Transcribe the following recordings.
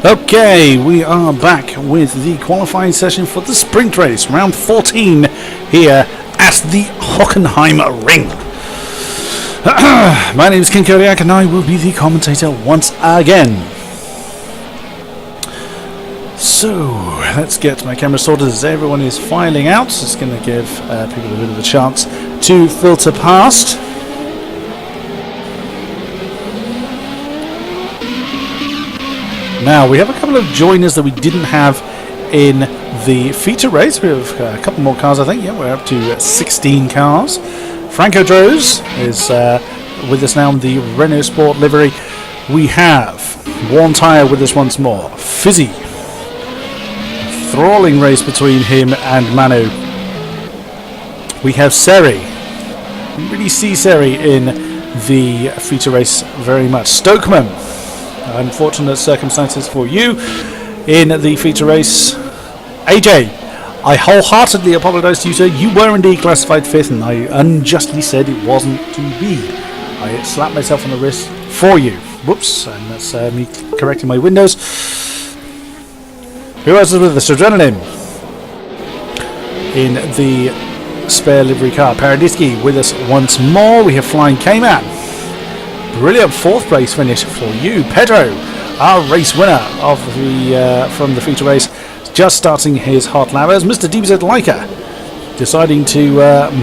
Okay, we are back with the qualifying session for the sprint race, round 14 here at the Hockenheim ring. My name is Ken Kodiak and I will be the commentator once again. So, let's get my camera sorted as everyone is filing out. It's going to give people a bit of a chance to filter past. Now, we have a couple of joiners that we didn't have in the feature race. We have a couple more cars, I think. Yeah, we're up to 16 cars. Franco Droz is with us now in the Renault Sport livery. We have Worn Tyre with us once more. Fizzy. Thrilling race between him and Manu. We have Seri. We really see Seri in the feature race very much. Stokeman. Unfortunate circumstances for you in the feature race. AJ, I wholeheartedly apologise to you, sir. You were indeed classified 5th and I unjustly said it wasn't to be. I slapped myself on the wrist for you. Whoops, and that's me correcting my windows. Who else is with us? Adrenaline in the spare livery car. Paradisky with us once more. We have Flying K-Man. Brilliant 4th place finish for you. Pedro, our race winner of the from the feature race, just starting his hot lap as Mr. DBZ Leica deciding to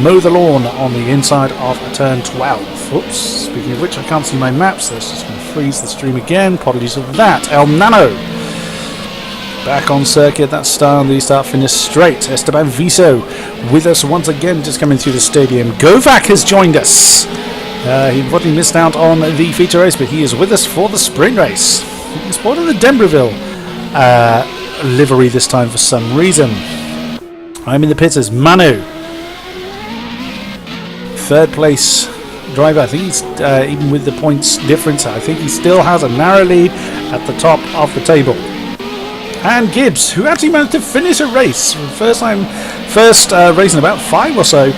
mow the lawn on the inside of turn 12. Oops, speaking of which, I can't see my maps. So it's just going to freeze the stream again. Apologies for that. El Nano back on circuit. That's the start finish straight. Esteban Viso with us once again, just coming through the stadium. Govak has joined us. He probably missed out on the feature race, but he is with us for the sprint race. He's sporting the Denverville livery this time for some reason. I'm in the pits as Manu. 3rd place driver. I think he's, even with the points difference, I think he still has a narrow lead at the top of the table. And Gibbs, who actually managed to finish a race. First race in about 5 or so.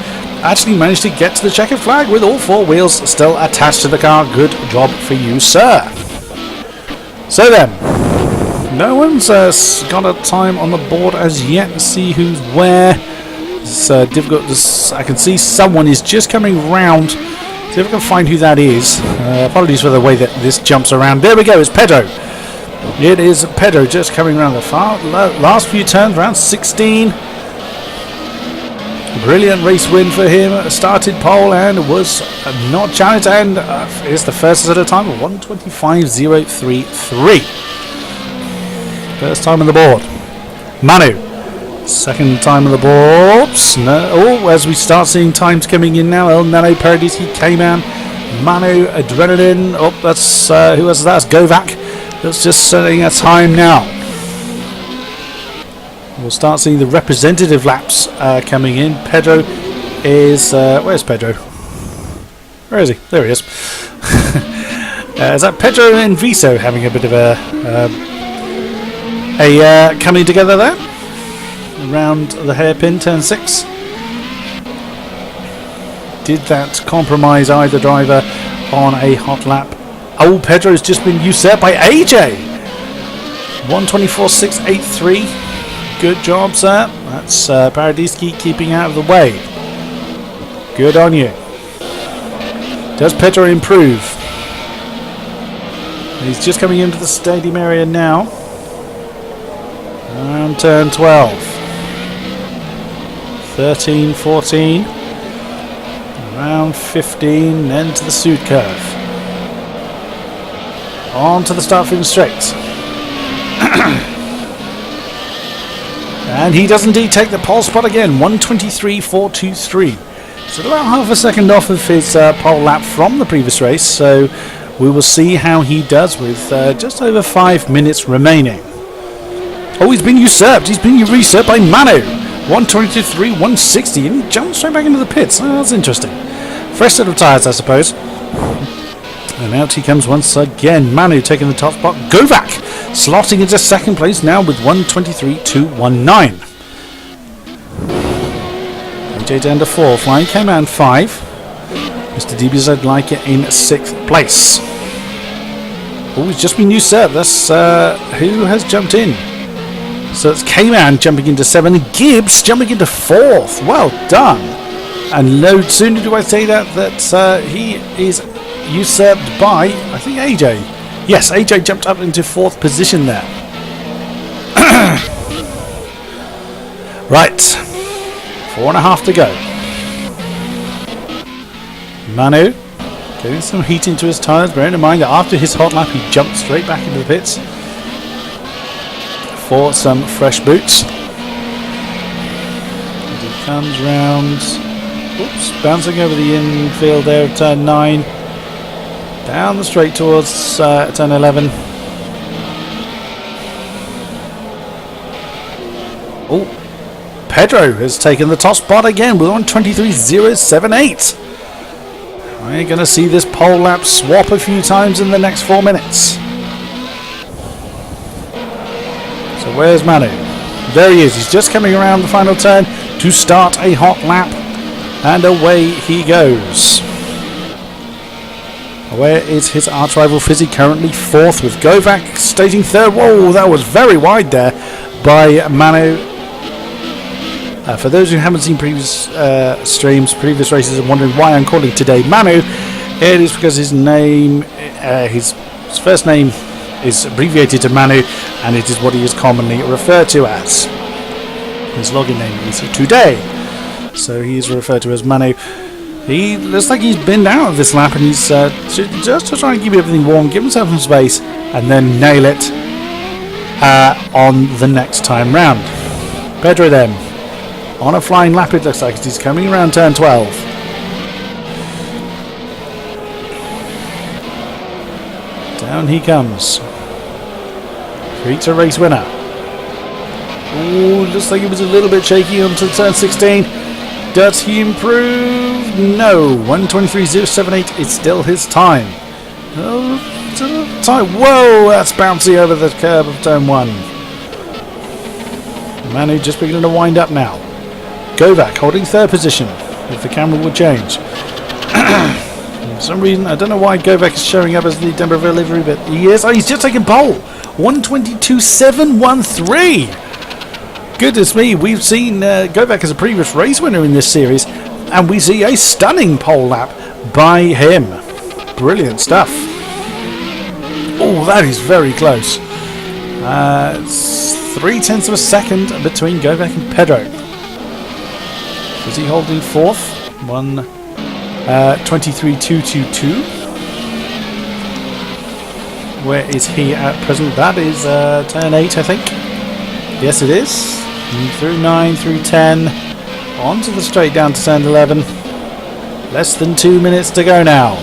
Actually managed to get to the checkered flag with all 4 wheels still attached to the car. Good job for you, sir. So then, no one's got a time on the board as yet to see who's where. It's difficult. I can see someone is just coming round. See if I can find who that is. Apologies for the way that this jumps around. There we go, it's Pedro. It is Pedro just coming around the last few turns, round 16. Brilliant race win for him. Started pole and was not challenged, and is the first at a time of 1:25.033. First time on the board. Manu, 2nd time on the board. As we start seeing times coming in now. El Nano, Paradisi, K-Man, Manu, Adrenaline. That's who was that? That's Govak. That's just setting a time now. We'll start seeing the representative laps coming in. Pedro is... where's Pedro? Where is he? There he is. Is that Pedro and Viso having a bit of a coming together there? Around the hairpin, turn 6. Did that compromise either driver on a hot lap? Oh, Pedro's just been usurped by AJ. 1:24.683. Good job, sir. That's Paradiski keeping out of the way. Good on you. Does Pedro improve? He's just coming into the stadium area now. And turn 12. 13, 14. Around 15, then to the suit curve. On to the start finish straight. And he does indeed take the pole spot again, 1:23.423. So about half a second off of his pole lap from the previous race, so we will see how he does with just over 5 minutes remaining. Oh, he's been usurped. He's been usurped by Manu. 1:23.160, and he jumps straight back into the pits. Oh, that's interesting. Fresh set of tyres, I suppose. And out he comes once again. Manu taking the top spot. Govak slotting into 2nd place now with 1:23.219. AJ down to 4. Flying K-Man 5. Mr. DBZ Leica in 6th place. Oh, it's just been usurped. That's who has jumped in. So it's K-Man jumping into 7 and Gibbs jumping into 4th. Well done. And no sooner do I say that he is usurped by, I think, AJ. Yes, AJ jumped up into 4th position there. Right. 4.5 to go. Manu getting some heat into his tyres, bearing in mind that after his hot lap he jumped straight back into the pits for some fresh boots. As he comes round, oops, bouncing over the infield there at turn 9, down the straight towards turn 11. Oh, Pedro has taken the top spot again with 1:23.078. We're going to see this pole lap swap a few times in the next 4 minutes. So where's Manu? There he is. He's just coming around the final turn to start a hot lap. And away he goes. Where is his arch rival Fizzy? Currently 4th with Govak staging 3rd. Whoa, that was very wide there by Manu. For those who haven't seen previous streams, previous races, and wondering why I'm calling today Manu, it is because his name, his first name is abbreviated to Manu, and it is what he is commonly referred to as. His login name is Today, so he is referred to as Manu. He looks like he's binned out of this lap, and he's just to try and keep everything warm, give himself some space, and then nail it on the next time round. Pedro then, on a flying lap it looks like, as he's coming around turn 12. Down he comes. Feature race winner. Ooh, looks like it was a little bit shaky onto turn 16. Does he improve? No. 1:23.078 is still his time. Oh, time. Whoa, that's bouncy over the curb of turn 1. Manu just beginning to wind up now. Govak holding 3rd position, if the camera would change. For some reason, I don't know why Govak is showing up as the Denverville livery, but he is. Oh, he's just taken pole. 1:22.713. Goodness me, we've seen Govak as a previous race winner in this series, and we see a stunning pole lap by him. Brilliant stuff. Oh, that is very close. It's 0.3 of a second between Govak and Pedro. Is he holding 4th? 1:23.222. Where is he at present? That is turn 8, I think. Yes, it is. And through 9, through 10, onto the straight down to turn 11. Less than 2 minutes to go now.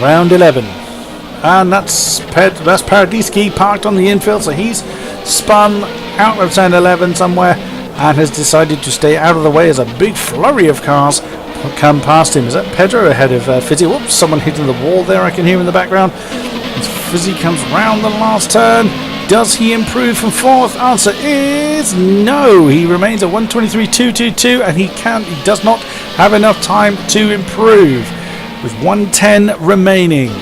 Round 11. And that's Paradiski parked on the infield, so he's spun out of turn 11 somewhere and has decided to stay out of the way as a big flurry of cars come past him. Is that Pedro ahead of Fizzy? Whoops, someone hitting the wall there I can hear in the background. As Fizzy comes round the last turn. Does he improve from 4th? Answer is no. He remains at 1:23.222 and he does not have enough time to improve with 1:10 remaining.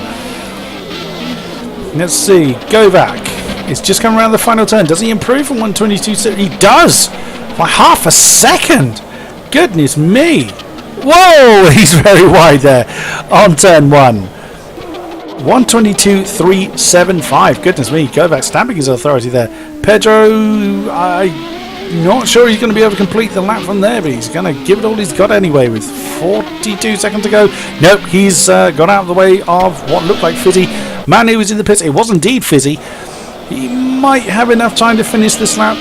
Let's see. Govak. It's just come around the final turn. Does he improve from 1:22.7? He does! By half a second! Goodness me! Whoa! He's very wide there on turn 1. 1:22.375. Goodness me, Govak stamping his authority there. Pedro, I'm not sure he's going to be able to complete the lap from there, but he's going to give it all he's got anyway with 42 seconds to go. Nope, he's got out of the way of what looked like Fizzy. Manu was in the pits. It was indeed Fizzy. He might have enough time to finish this lap.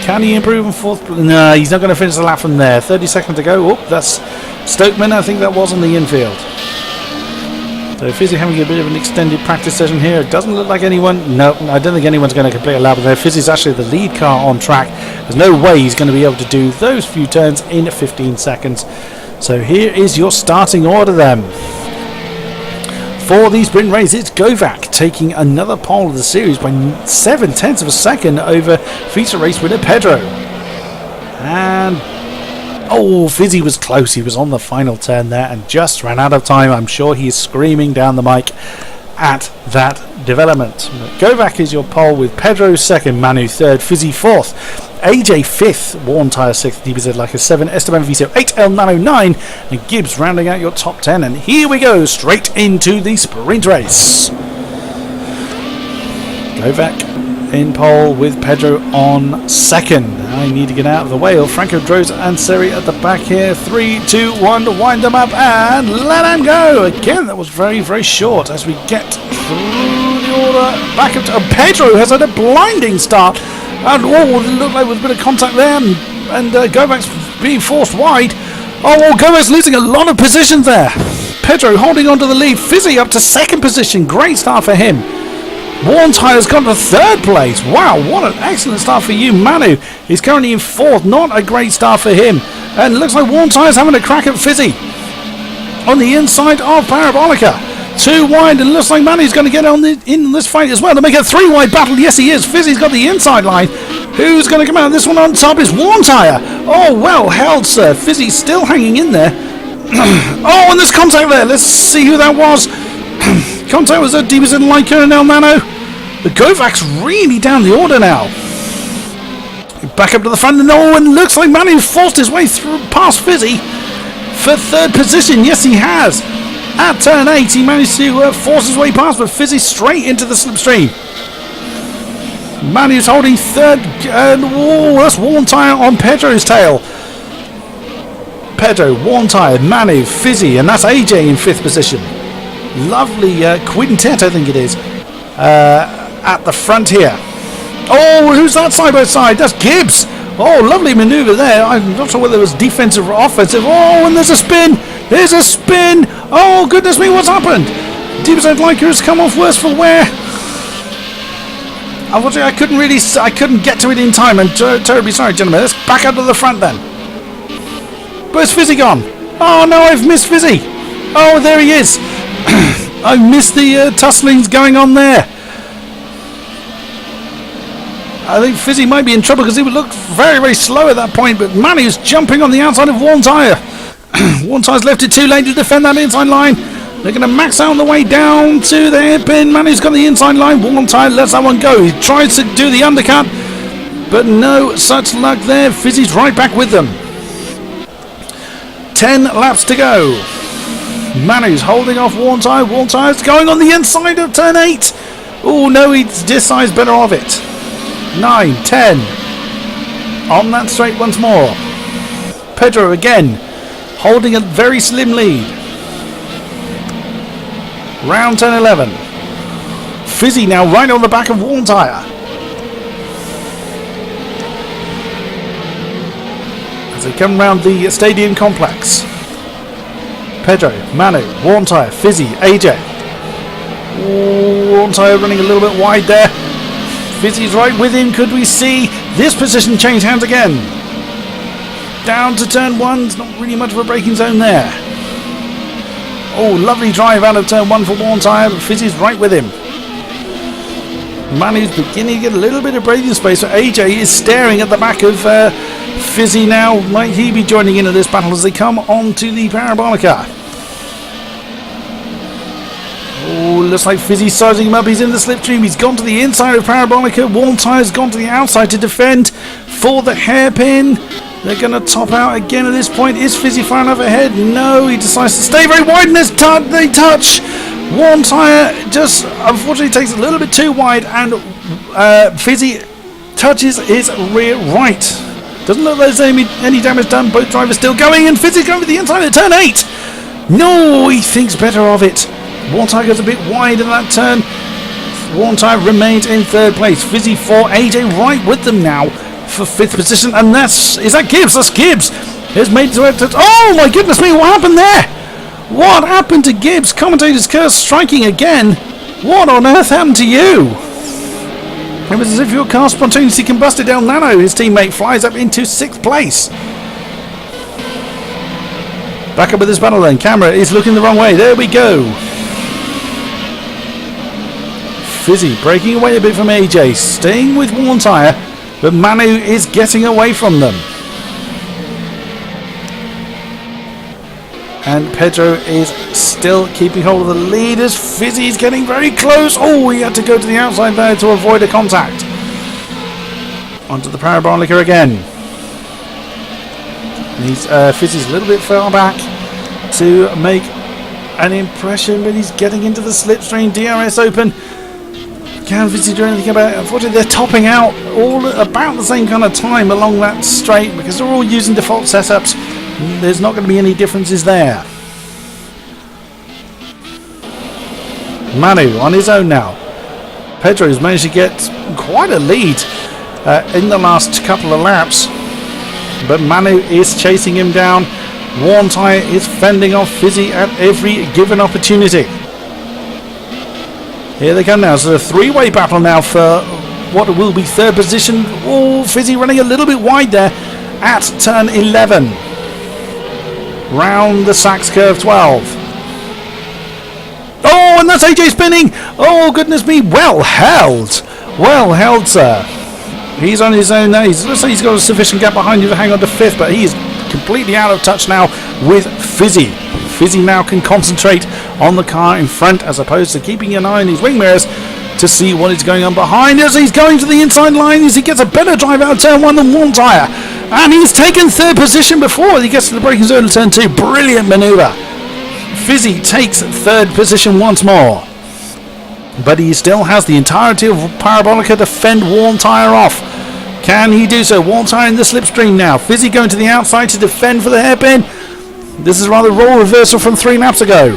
Can he improve in 4th? No, he's not going to finish the lap from there. 30 seconds to go. Oh, that's Stokeman. I think that was on the infield. So Fizzy having a bit of an extended practice session here. It doesn't look like anyone. No, I don't think anyone's going to complete a lap there. Fizzy's actually the lead car on track. There's no way he's going to be able to do those few turns in 15 seconds. So here is your starting order then. For the sprint race, it's Govak taking another pole of the series by 0.7 of a second over feature race winner Pedro. And Oh, Fizzy was close. He was on the final turn there and just ran out of time. I'm sure he's screaming down the mic at that development. Govac is your pole with Pedro second, Manu third, Fizzy fourth, AJ fifth, Worn Tyre sixth, DBZ like a 7, Esteban Viso 8, El Nano 9, and Gibbs rounding out your top 10. And here we go, straight into the sprint race. Govac in pole with Pedro on second. I need to get out of the way. Franco Droza and Seri at the back here. 3, 2, 1 to wind them up and let them go. Again, that was very, very short as we get through the order. Back up to Pedro has had a blinding start. And it looked like there was a bit of contact there. And Govac's being forced wide. Oh, Govac's losing a lot of positions there. Pedro holding on to the lead. Fizzy up to second position. Great start for him. Worn Tyre's gone to third place. Wow, what an excellent start for you. Manu is currently in fourth. Not a great start for him. And it looks like Worn Tyre's having a crack at Fizzy on the inside of Parabolica. 2 wide, and looks like Manu's going to get on in this fight as well to make a 3 wide battle. Yes, he is. Fizzy's got the inside line. Who's going to come out? This one on top is Worn Tyre. Oh, well held, sir. Fizzy's still hanging in there. Oh, and there's contact there. Let's see who that was. Contact was at DBZ Leica and El Nano. The Govac's really down the order now. Back up to the front, and and looks like Manu forced his way through past Fizzy for third position. Yes, he has. At turn 8, he managed to force his way past, but Fizzy straight into the slipstream. Manu's holding third, and that's Worn Tyre on Pedro's tail. Pedro, Worn Tyre, Manu, Fizzy, and that's AJ in fifth position. Lovely quintet, I think it is, at the front here. Oh, who's that side by side? That's Gibbs. Oh, lovely manoeuvre there. I'm not sure whether it was defensive or offensive. Oh, and there's a spin. There's a spin. Oh, goodness me, what's happened? DBZ Leica has come off worse for wear. Unfortunately, I couldn't get to it in time. I'm terribly sorry, gentlemen. Let's back up to the front then. Where's Fizzy gone? Oh, no, I've missed Fizzy. Oh, there he is. I missed the tusslings going on there. I think Fizzy might be in trouble because he would look very, very slow at that point, but Manu's jumping on the outside of Worn Tyre. Worn Tyre's left it too late to defend that inside line. They're going to max out on the way down to the hairpin. Manu's got the inside line. Worn Tyre lets that one go. He tries to do the undercut, but no such luck there. Fizzy's right back with them. 10 laps to go. Manu's holding off Worn Tyre. Worn Tyre's going on the inside of turn 8. Oh no, he's decides better of it. 9, 10. On that straight once more. Pedro again, holding a very slim lead. Round turn 11. Fizzy now right on the back of Worn Tyre. As they come round the stadium complex. Pedro, Manu, Worn Tyre, Fizzy, AJ. Worn Tyre running a little bit wide there. Fizzy's right with him. Could we see this position change hands again? Down to turn 1. It's not really much of a braking zone there. Oh, lovely drive out of turn 1 for Worn Tyre, but Fizzy's right with him. Manu's beginning to get a little bit of braking space, but AJ is staring at the back of Fizzy now. Might he be joining into this battle as they come onto the Parabolica? Oh, looks like Fizzy's sizing him up. He's in the slipstream. He's gone to the inside of Parabolica. Worn Tyre's gone to the outside to defend for the hairpin. They're going to top out again at this point. Is Fizzy far enough ahead? No, he decides to stay very wide, and they touch. Worn Tyre just unfortunately takes a little bit too wide, and Fizzy touches his rear right. Doesn't look like there's any damage done. Both drivers still going, and Fizzy's going for the inside of turn 8. No, he thinks better of it. Worn Tyre goes a bit wide in that turn. Worn Tyre remains in third place. Fizzy 4, AJ right with them now for 5th position, and is that Gibbs? That's Gibbs. Has made it to oh my goodness me, what happened there? What happened to Gibbs? Commentator's curse striking again. What on earth happened to you? It was as if your car spontaneously combusted. El Nano, his teammate, flies up into 6th place. Back up with this battle then. Camera is looking the wrong way. There we go. Fizzy breaking away a bit from AJ, staying with Worn Tyre, but Manu is getting away from them. And Pedro is still keeping hold of the lead as Fizzy's getting very close. Oh, he had to go to the outside there to avoid a contact. Onto the parabolica again. Fizzy's a little bit far back to make an impression, but he's getting into the slipstream. DRS open. Can Fizzy do anything about it? Unfortunately, they're topping out all about the same kind of time along that straight because they're all using default setups. There's not going to be any differences there. Manu on his own now. Pedro's managed to get quite a lead in the last couple of laps, but Manu is chasing him down. Worn Tyre is fending off Fizzy at every given opportunity. Here they come now. So a three-way battle now for what will be third position. Oh, Fizzy running a little bit wide there at turn 11. Round the Sachs curve 12. Oh, and that's AJ spinning. Oh, goodness me. Well held. Well held, sir. He's on his own now. Looks like he's got a sufficient gap behind you to hang on to fifth, but he is completely out of touch now with Fizzy. Fizzy now can concentrate on the car in front as opposed to keeping an eye on his wing mirrors to see what is going on behind as he's going to the inside line as he gets a better drive out of turn 1 than Worn Tyre. And he's taken third position before he gets to the braking zone of turn 2. Brilliant manoeuvre. Fizzy takes third position once more. But he still has the entirety of Parabolica to fend Worn Tyre off. Can he do so? Worn Tyre in the slipstream now. Fizzy going to the outside to defend for the hairpin. This is rather role reversal from 3 laps ago.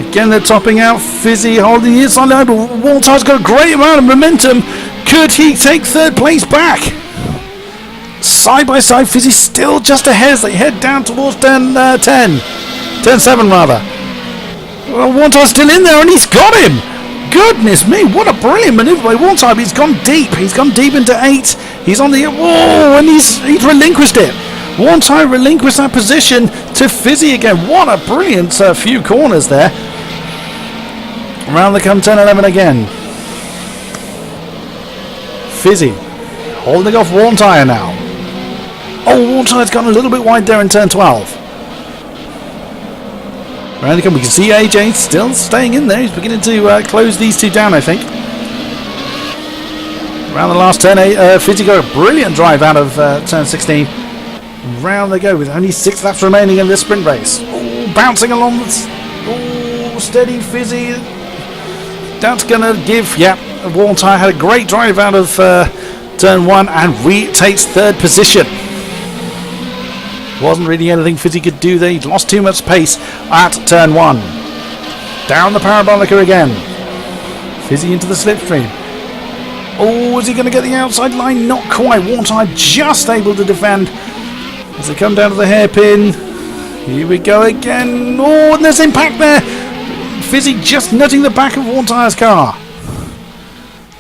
Again, they're topping out. Fizzy holding the inside line, but Worn Tyre's got a great amount of momentum. Could he take third place back? Side by side, Fizzy still just ahead as they head down towards turn 10. Turn 7, rather. Well, Worn Tyre's still in there, and he's got him. Goodness me, what a brilliant manoeuvre by Worn Tyre. He's gone deep. He's gone deep into 8. He's on the... Whoa, and he's relinquished it. Worn Tyre relinquished that position to Fizzy again. What a brilliant few corners there. Around the come turn 11 again. Fizzy holding off Worn Tyre now. Oh, Worn Tyre's gone a little bit wide there in turn 12. Around the come, we can see AJ still staying in there. He's beginning to close these two down, I think. Around the last turn, Fizzy got a brilliant drive out of turn 16. Round they go with only 6 laps remaining in this sprint race. Oh, bouncing along. Oh, steady Fizzy. That's going to give. Yeah, Worn Tyre had a great drive out of turn 1 and retakes third position. Wasn't really anything Fizzy could do there. He'd lost too much pace at turn 1. Down the Parabolica again. Fizzy into the slipstream. Oh, is he going to get the outside line? Not quite. Worn Tyre just able to defend. As they come down to the hairpin. Here we go again. Oh, and there's impact there. Fizzy just nudging the back of Worn Tyre's car.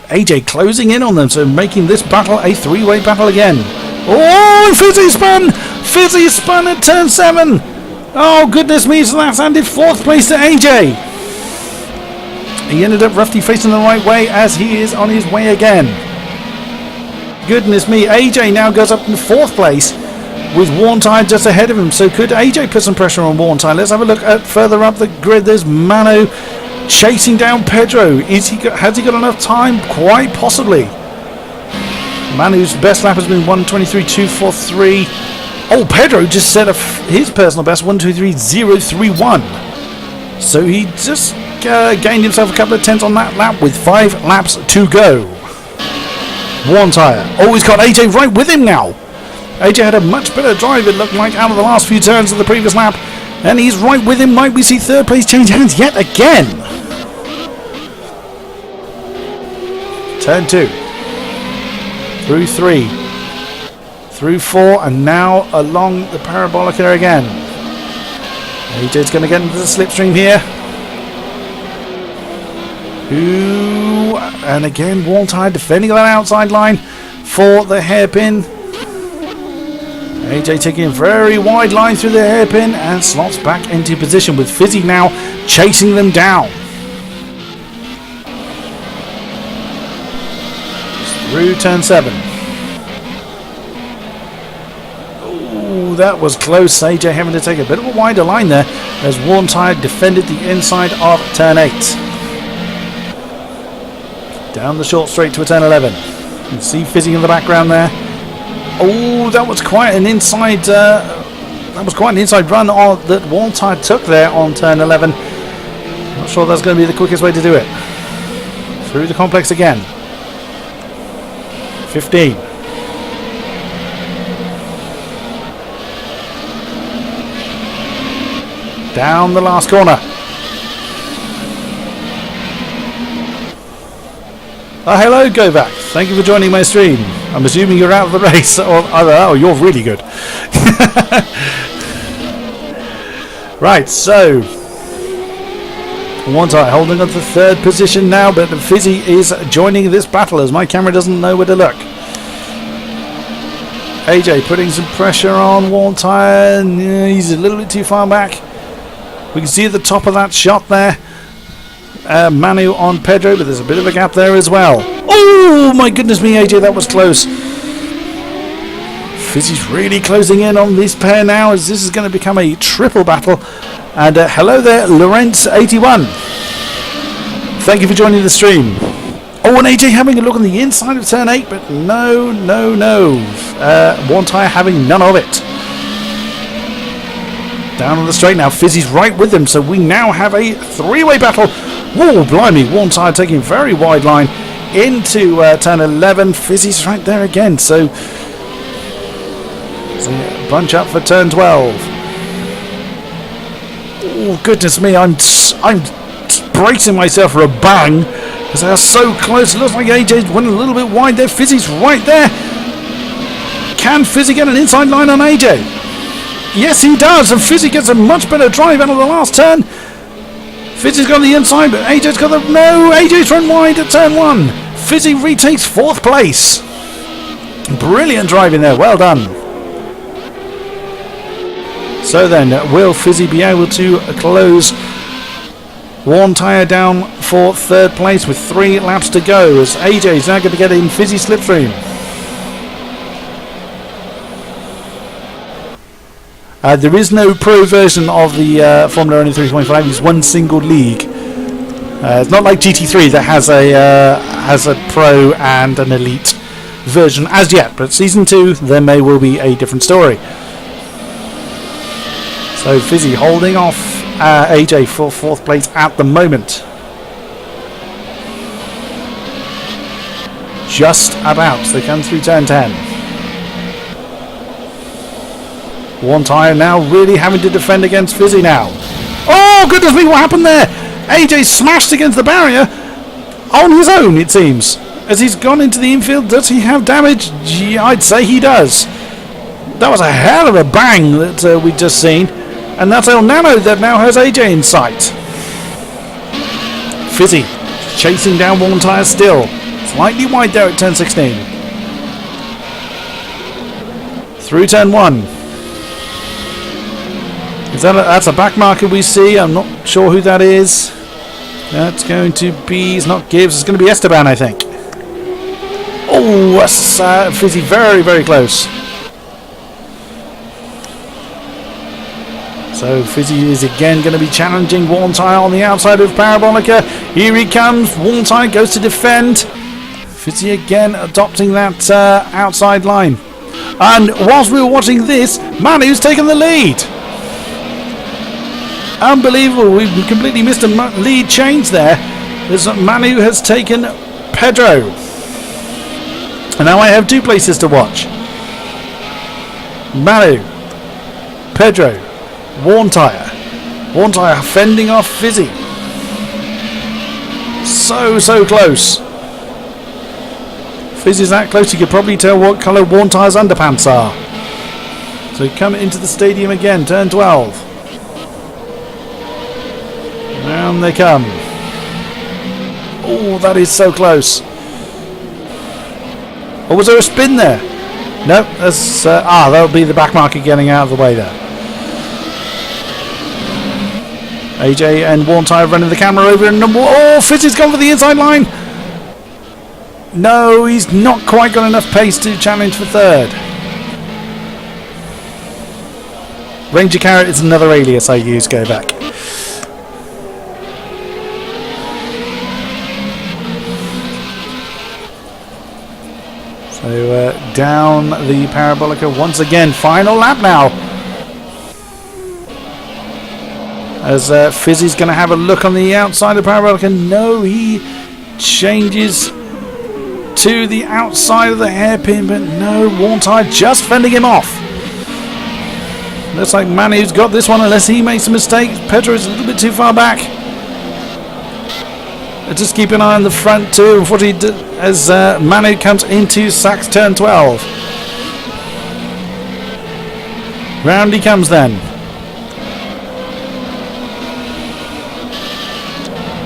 AJ closing in on them, so making this battle a 3-way battle again. Oh, Fizzy spun! Fizzy spun at turn 7. Oh, goodness me, so that's handed 4th place to AJ. He ended up roughly facing the right way as he is on his way again. Goodness me, AJ now goes up in 4th place with Worn Tyre just ahead of him. So could AJ put some pressure on Worn Tyre? Let's have a look at further up the grid. There's Manu chasing down Pedro. Has he got enough time? Quite possibly. Manu's best lap has been 1:23.243. Oh, Pedro just set his personal best 1:23.031. So he just gained himself a couple of tenths on that lap with 5 laps to go. Worn Tyre. Oh, he's got AJ right with him now. AJ had a much better drive, it looked like, out of the last few turns of the previous lap. And he's right with him. Might we see third place change hands yet again? Turn 2. Through 3. Through 4. And now along the Parabolica again. AJ's going to get into the slipstream here. And again, Worn Tyre defending that outside line for the hairpin. AJ taking a very wide line through the hairpin and slots back into position with Fizzy now chasing them down. Through turn 7. Oh, that was close. AJ having to take a bit of a wider line there as Warntire defended the inside of turn 8. Down the short straight to a turn 11. You can see Fizzy in the background there. Oh, that was quite an inside. That was quite an inside run that Warntire took there on turn 11. Not sure that's going to be the quickest way to do it. Through the complex again. 15. Down the last corner. Hello, Govac. Thank you for joining my stream. I'm assuming you're out of the race. Oh, you're really good. Right, so Warntire holding on to third position now, but Fizzy is joining this battle as my camera doesn't know where to look. AJ putting some pressure on Warntire. He's a little bit too far back. We can see at the top of that shot there Manu on Pedro, but there's a bit of a gap there as well. Oh my goodness me, AJ, that was close. Fizzy's really closing in on this pair now as this is going to become a triple battle. And hello there, Lorenz81. Thank you for joining the stream. Oh, and AJ having a look on the inside of turn 8, but no. Warntire having none of it. Down on the straight now, Fizzy's right with them, so we now have a three-way battle. Whoa, blimey, Warntire taking very wide line into turn 11. Fizzy's right there again, so bunch up for turn 12. Oh, goodness me, I'm bracing myself for a bang because they are so close. It looks like AJ's went a little bit wide there. Fizzy's right there. Can Fizzy get an inside line on AJ? Yes, he does, and Fizzy gets a much better drive out of the last turn. Fizzy's got the inside, but AJ's got the... No, AJ's run wide at turn 1. Fizzy retakes 4th place. Brilliant driving there, well done. So then, will Fizzy be able to close Warntire down for 3rd place with 3 laps to go as AJ's now going to get in Fizzy slipstream. There is no pro version of the Formula Renault 3.5. It's one single league. It's not like GT3 that has a pro and an elite version as yet. But season 2, there may well be a different story. So Fizzy holding off AJ for 4th place at the moment. Just about. They come through turn 10. Warntire now really having to defend against Fizzy now. Oh, goodness me, what happened there? AJ smashed against the barrier on his own, it seems. As he's gone into the infield, does he have damage? Yeah, I'd say he does. That was a hell of a bang that we've just seen. And that's El Nano that now has AJ in sight. Fizzy chasing down Warntire still. Slightly wide there at turn 16. Through turn 1. That's a back marker we see. I'm not sure who that is. That's going to be... It's not Gibbs. It's going to be Esteban, I think. Oh, that's Fizzy very, very close. So Fizzy is again going to be challenging Warntire on the outside of Parabolica. Here he comes. Warntire goes to defend. Fizzy again adopting that outside line. And whilst we were watching this, Manu's taken the lead. Unbelievable. We've completely missed a lead change there as Manu has taken Pedro. And now I have 2 places to watch. Manu, Pedro, Warntire. Warntire fending off Fizzy. So close. Fizzy's that close you could probably tell what colour Warntire's underpants are. So we come into the stadium again, turn 12. Down they come. Oh, that is so close. Oh, was there a spin there? No, that's that'll be the back marker getting out of the way there. AJ and Warntire running the camera over and Fizzy's gone for the inside line. No, he's not quite got enough pace to challenge for 3rd. Ranger Carrot is another alias I use. Go back. So down the Parabolica once again. Final lap now. As Fizzy's going to have a look on the outside of Parabolica. No, he changes to the outside of the hairpin, but no, Worn Tyre just fending him off. Looks like Manu's got this one unless he makes a mistake. Pedro is a little bit too far back. Just keep an eye on the front too, unfortunately, as Manu comes into Sachs turn 12. Round he comes then.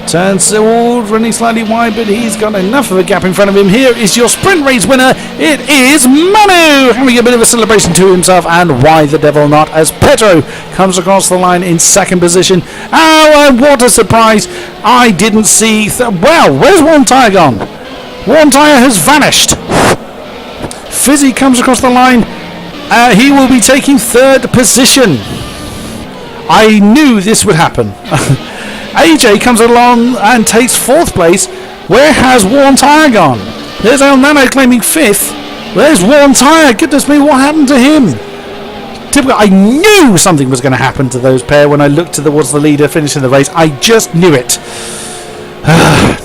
Turns running slightly wide, but he's got enough of a gap in front of him. Here is your sprint race winner. It is Manu, having a bit of a celebration to himself, and why the devil not, as Pedro comes across the line in second position. Oh, and what a surprise. I didn't see... well, where's Worn Tyre gone? Worn Tyre has vanished. Fizzy comes across the line. He will be taking third position. I knew this would happen. AJ comes along and takes fourth place. Where has Worn Tyre gone? There's El Nano claiming fifth. There's Worn Tyre. Goodness me, what happened to him? Typical. I knew something was going to happen to those pair when I looked towards the leader finishing the race. I just knew it.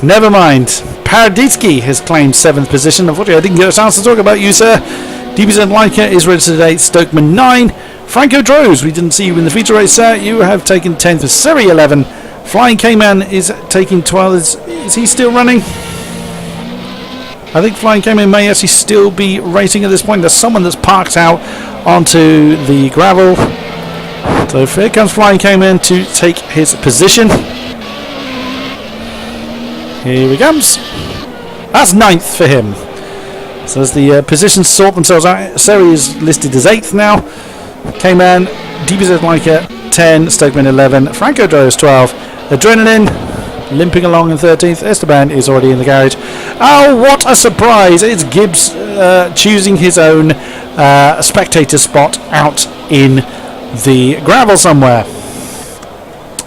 Never mind. Paraditsky has claimed 7th position. Unfortunately, I didn't get a chance to talk about you, sir. DBZ Leica is registered 8th. Stokeman 9. Franco Droz, we didn't see you in the feature race, sir. You have taken 10th with Seri 11. Flying K-Man is taking 12th. Is he still running? I think Flying K-Man may actually still be racing at this point. There's someone that's parked out onto the gravel. So here comes Flying K-Man to take his position. Here he comes. That's 9th for him. So as the positions sort themselves out, Seri is listed as 8th now. K-Man, DBZ Leica 10, Stokeman 11, Franco Droz 12, Adrenaline limping along in 13th. Esteban is already in the garage. Oh, what a surprise! It's Gibbs choosing his own spectator spot out in the gravel somewhere.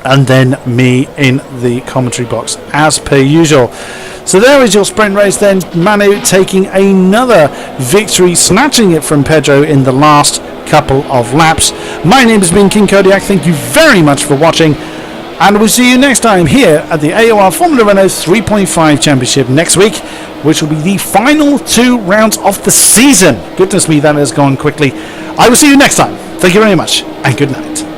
And then me in the commentary box as per usual. So there is your sprint race then. Manu taking another victory, snatching it from Pedro in the last couple of laps. My name has been King Kodiak. Thank you very much for watching, and we'll see you next time here at the AOR Formula Renault 3.5 Championship next week, which will be the final 2 rounds of the season. Goodness me, that has gone quickly. I will see you next time. Thank you very much, and good night.